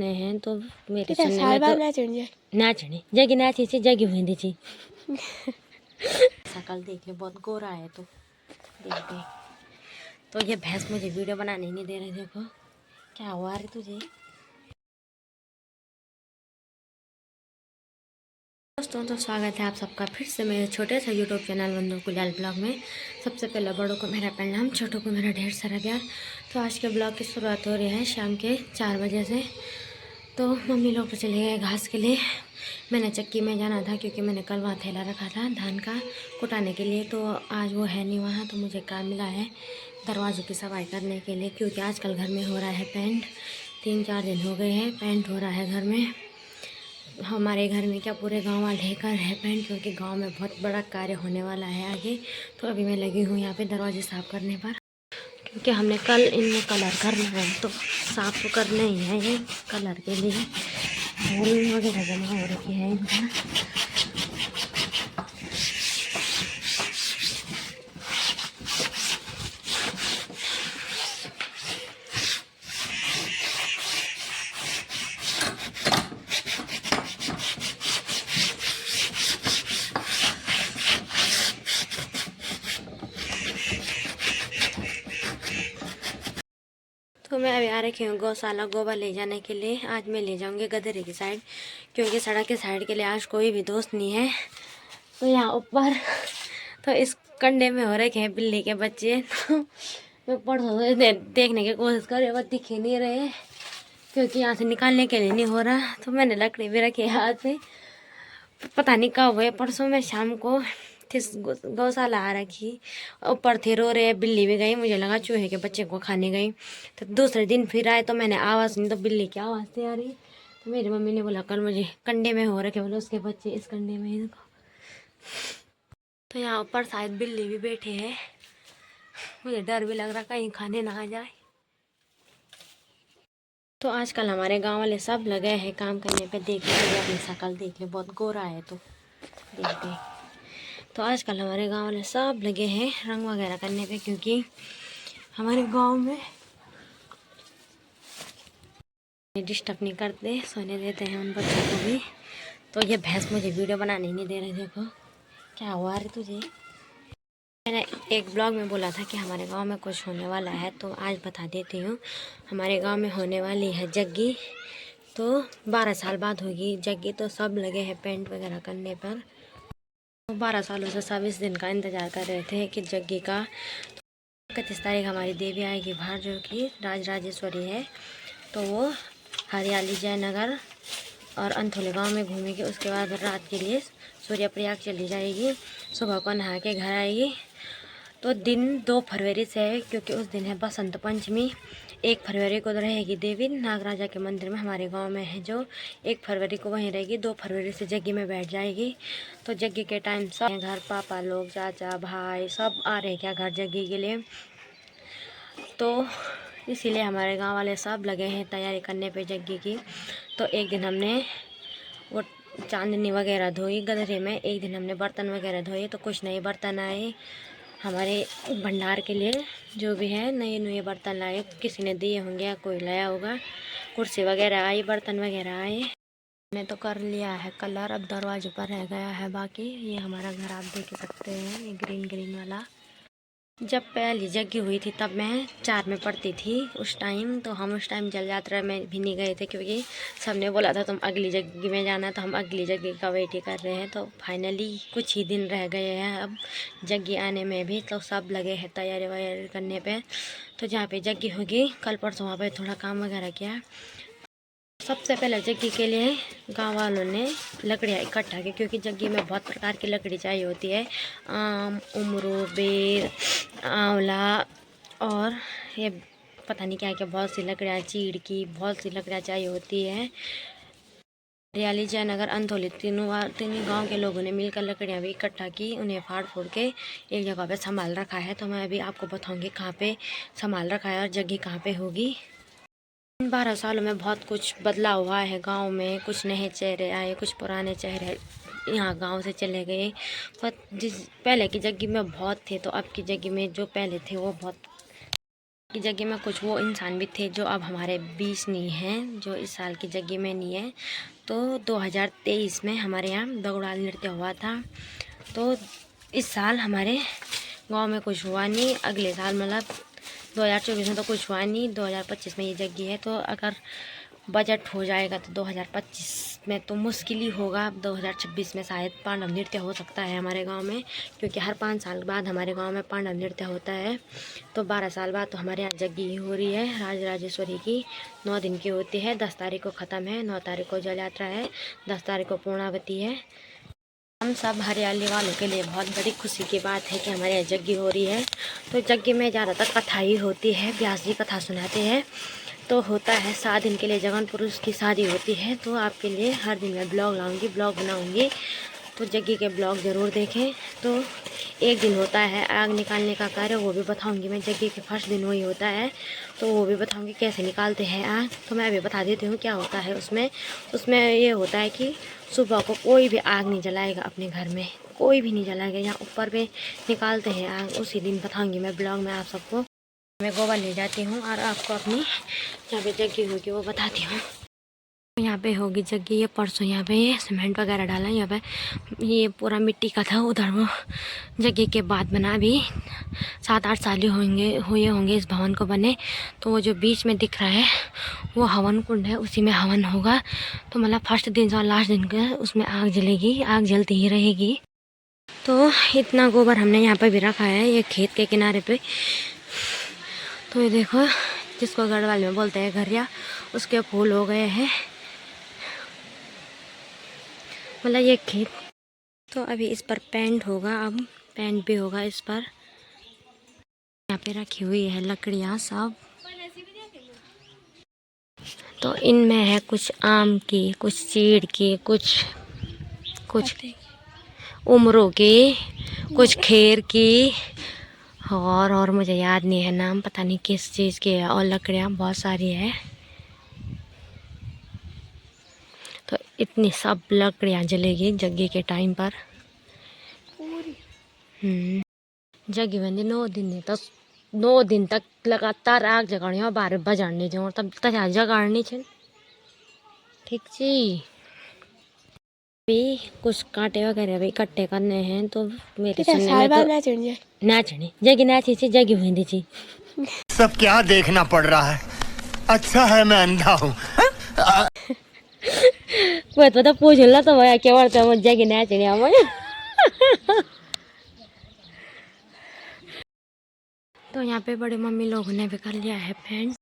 सुनने हैं तो मेरे सुनने में तो नाचने जगी नाची थी जगी हुई थी। शकल देख ले बहुत गोरा है तो देखते। तो ये भैंस मुझे वीडियो बनाने नहीं दे रही। देखो क्या हुआ रे तुझे। दोस्तों तो स्वागत है आप सबका फिर से मेरे छोटे से यूट्यूब चैनल बंदो कुलाल ब्लॉग में। सबसे पहले बड़ों को मेरा प्रणाम, छोटों को मेरा ढेर सारा प्यार। तो आज के ब्लॉग की शुरुआत हो रही है शाम के 4 बजे से। तो मम्मी लोग तो चले गए घास के लिए। मैंने चक्की में जाना था क्योंकि मैंने कल वहाँ थैला रखा था धान का कुटाने के लिए। तो आज वो है नहीं वहाँ, तो मुझे काम मिला है दरवाज़ों की सफाई करने के लिए। क्योंकि आजकल घर में हो रहा है पेंट, 3-4 दिन हो गए हैं पेंट हो रहा है घर में। हमारे घर में क्या पूरे गांव वाले ढेकर है पेंट, क्योंकि गांव में बहुत बड़ा कार्य होने वाला है आगे। तो अभी मैं लगी हूँ यहाँ पे दरवाजे साफ़ करने पर, क्योंकि हमने कल इनमें कलर करना है। तो साफ़ तो करना ही है ये कलर के लिए। धूल वगैरह जमा हो रखी है इनका। तो मैं अभी आ रखी हूँ गौशाला गोबर ले जाने के लिए। आज मैं ले जाऊँगी गधरे की साइड, क्योंकि सड़क के साइड के लिए आज कोई भी दोस्त नहीं है। तो यहाँ ऊपर तो इस कंडे में हो रखे हैं बिल्ली के बच्चे। तो मैं परसों देखने की कोशिश कर रही, दिख ही नहीं रहे क्योंकि यहाँ से निकालने के लिए नहीं हो रहा। तो मैंने लकड़ी भी रखी है हाथ में, पता नहीं कब हुए। परसों मैं शाम को गौशाला आ रखी, ऊपर थे रो रहे, बिल्ली भी गई, मुझे लगा चूहे के बच्चे को खाने गई। तो दूसरे दिन फिर आए तो मैंने आवाज़ सुनी तो बिल्ली की आवाज़ थी आ रही। तो मेरी मम्मी ने बोला कल मुझे कंडे में हो रखे, बोले उसके बच्चे इस कंडे में ही। तो यहाँ ऊपर शायद बिल्ली भी बैठे हैं, मुझे डर भी लग रहा कहीं खाने ना आ जाए। तो आजकल हमारे गांव वाले सब लगे हैं काम करने पे। देख ले अपनी शकल देख ले बहुत गोरा है तो देखते। तो आजकल हमारे गांव वाले सब लगे हैं रंग वगैरह करने पे, क्योंकि हमारे गांव में डिस्टर्ब नहीं करते, सोने देते हैं उन बच्चों को भी। तो ये भैंस मुझे वीडियो बनाने नहीं दे रही। देखो क्या हुआ रे तुझे। मैंने एक ब्लॉग में बोला था कि हमारे गांव में कुछ होने वाला है, तो आज बता देती हूँ। हमारे गांव में होने वाली है जग्गी। तो 12 साल बाद होगी जग्गी। तो सब लगे हैं पेंट वगैरह करने पर। 12 सालों से सब इस दिन का इंतज़ार कर रहे थे कि जग्गी का 31 तारीख हमारी देवी आएगी बाहर, जो कि राजराजेश्वरी है। तो वो हरियाली जयनगर और अंथोले गांव में घूमेगी। उसके बाद रात के लिए सूर्यप्रयाग चली जाएगी, सुबह को नहा के घर आएगी। तो दिन 2 फरवरी से है, क्योंकि उस दिन है बसंत पंचमी। 1 फरवरी को रहेगी देवी नागराजा के मंदिर में हमारे गांव में है, जो 1 फरवरी को वहीं रहेगी। 2 फरवरी से जग्गी में बैठ जाएगी। तो जग्गी के टाइम सब घर पापा लोग, चाचा भाई सब आ रहे क्या घर जग्गी के लिए। तो इसीलिए हमारे गांव वाले सब लगे हैं तैयारी करने पे जग्गी की। तो एक दिन हमने वो चांदनी वगैरह धोई गधरे में, एक दिन हमने बर्तन वगैरह धोए। तो कुछ नए बर्तन आए हमारे भंडार के लिए, जो भी है नए नए बर्तन लाए, किसी ने दिए होंगे या कोई लाया होगा। कुर्सी वगैरह आई, बर्तन वगैरह आए। मैंने तो कर लिया है कलर, अब दरवाजे पर रह गया है बाकी। ये हमारा घर आप देख सकते हैं, ये ग्रीन ग्रीन वाला। जब पहली जग्गी हुई थी तब मैं 4 में पढ़ती थी उस टाइम। तो हम उस टाइम जल यात्रा में भी नहीं गए थे, क्योंकि सबने बोला था तुम अगली जग्गी में जाना। तो हम अगली जग्गी का वेट ही कर रहे हैं। तो फाइनली कुछ ही दिन रह गए हैं अब जग्गी आने में भी। तो सब लगे हैं तैयारी वैयारी करने पे। तो जहाँ पे जग्गी होगी कल परसों वहाँ पे थोड़ा काम वगैरह किया। सबसे पहले जग्गी के लिए गांव वालों ने लकड़ियाँ इकट्ठा की, क्योंकि जग्गी में बहुत प्रकार की लकड़ी चाहिए होती है। आम, उमरू, बेर, आंवला और ये पता नहीं क्या क्या बहुत सी लकड़ियाँ, चीड़ की बहुत सी लकड़ियाँ चाहिए होती है। हरियाली जयनगर अंथोली तीनों गांव के लोगों ने मिलकर लकड़ियाँ भी इकट्ठा की, उन्हें फाड़ फोड़ के एक जगह पे संभाल रखा है। तो मैं अभी आपको बताऊँगी कहाँ पे संभाल रखा है और जग्गी कहाँ पे होगी। 12 सालों में बहुत कुछ बदलाव हुआ है गांव में। कुछ नए चेहरे आए, कुछ पुराने चेहरे यहाँ गांव से चले गए। पर जिस पहले की जग्गी में बहुत थे, तो अब की जग्गी में जो पहले थे वो बहुत की जगह में कुछ वो इंसान भी थे जो अब हमारे बीच नहीं हैं, जो इस साल की जगह में नहीं है। तो 2023 में हमारे यहाँ दगुड़ाल नृत्य हुआ था। तो इस साल हमारे गांव में कुछ हुआ नहीं। अगले साल मतलब 2024 में तो कुछ हुआ नहीं, 2025 में ये जगह है। तो अगर बजट हो जाएगा तो 2025 में तो मुश्किल ही होगा। 2026 में शायद पांडव नृत्य हो सकता है हमारे गांव में, क्योंकि हर 5 साल बाद हमारे गांव में पांडव नृत्य होता है। तो 12 साल बाद तो हमारे यहाँ यज्ञ हो रही है राजराजेश्वरी की। 9 दिन की होती है। 10 तारीख को ख़त्म है, 9 तारीख को जल यात्रा है, 10 तारीख को पूर्णावती है। हम सब हरियाली वालों के लिए बहुत बड़ी खुशी की बात है कि हमारे यहाँ यज्ञ हो रही है। तो यज्ञ में ज़्यादातर कथा ही होती है, व्यास जी कथा सुनाते हैं। तो होता है 7 दिन के लिए जगन पुरुष की शादी होती है। तो आपके लिए हर दिन मैं ब्लॉग लाऊंगी, ब्लॉग बनाऊंगी। तो यज्ञ के ब्लॉग ज़रूर देखें। तो एक दिन होता है आग निकालने का कार्य, वो भी बताऊंगी मैं। यज्ञ के फर्स्ट दिन वही होता है, तो वो भी बताऊंगी कैसे निकालते हैं आग। तो मैं अभी बता देती हूँ क्या होता है उसमें ये होता है कि सुबह को कोई भी आग नहीं जलाएगा अपने घर में, कोई भी नहीं जलाएगा। यहाँ ऊपर पे निकालते हैं आग, उसी दिन बताऊँगी मैं ब्लॉग में आप सबको। मैं गोबर ले जाती हूँ और आपको अपनी यहाँ पे जगह होगी वो बताती हूँ। यहाँ पे होगी जगह, ये परसों यहाँ पे ये सीमेंट वगैरह डाला। यहाँ पे ये पूरा मिट्टी का था, उधर वो जगह के बाद बना। अभी 7-8 साल हुए होंगे इस भवन को बने। तो वो जो बीच में दिख रहा है वो हवन कुंड है, उसी में हवन होगा। तो मतलब फर्स्ट दिन और लास्ट दिन का उसमें आग जलेगी, आग जलती ही रहेगी। तो इतना गोबर हमने यहाँ पर भी रखा है, ये खेत के किनारे पे। तो ये देखो, जिसको गढ़वाल में बोलते हैं घरिया, उसके फूल हो गए हैं, मतलब ये खेत। तो अभी इस पर पेंट होगा, अब पेंट भी होगा इस पर। यहाँ पे रखी हुई है लकड़ियाँ सब। तो इनमें है कुछ आम की, कुछ चीड़ की, कुछ उमरों की, कुछ खेर की, और मुझे याद नहीं है नाम, पता नहीं किस चीज़ की है। और लकड़ियाँ बहुत सारी है। तो इतनी सब लकड़ियाँ जलेगी यज्ञ के टाइम पर। जगी बंदी 9 दिन नहीं तो 9 दिन तक लगातार आग जगानी और 12 बजाने जाओ, तब तक जगाड़नी छे। ठीक जी। भी कुछ कांटे वगैरह भी इकट्ठे करने हैं। तो मेरे सुनने में तो नाचने जगी नाची थी, जगी हुई थी। सब क्या देखना पड़ रहा है, अच्छा है मैं अंधा हूँ। कोई तो पूछ ला तो भैया क्या बोलते हैं जगी नाचने हमें। तो यहाँ पे बड़े मम्मी लोगों ने भी कर लिया है फ्रेंड्स।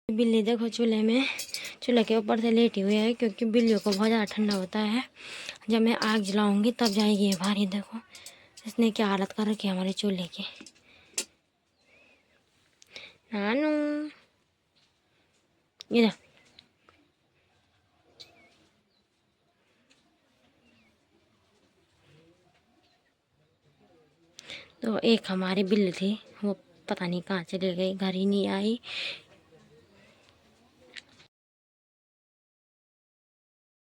बिल्ली देखो चूल्हे के ऊपर से लेटी हुई है, क्योंकि बिल्लियों को बहुत ज़्यादा ठंडा होता है। जब मैं आग जलाऊंगी तब जाएगी ये बाहर। ये देखो इसने क्या हालत कर रखी है हमारे चूल्हे की। नानू ये तो एक हमारी बिल्ली थी, वो पता नहीं कहाँ चली गई, घर ही नहीं आई।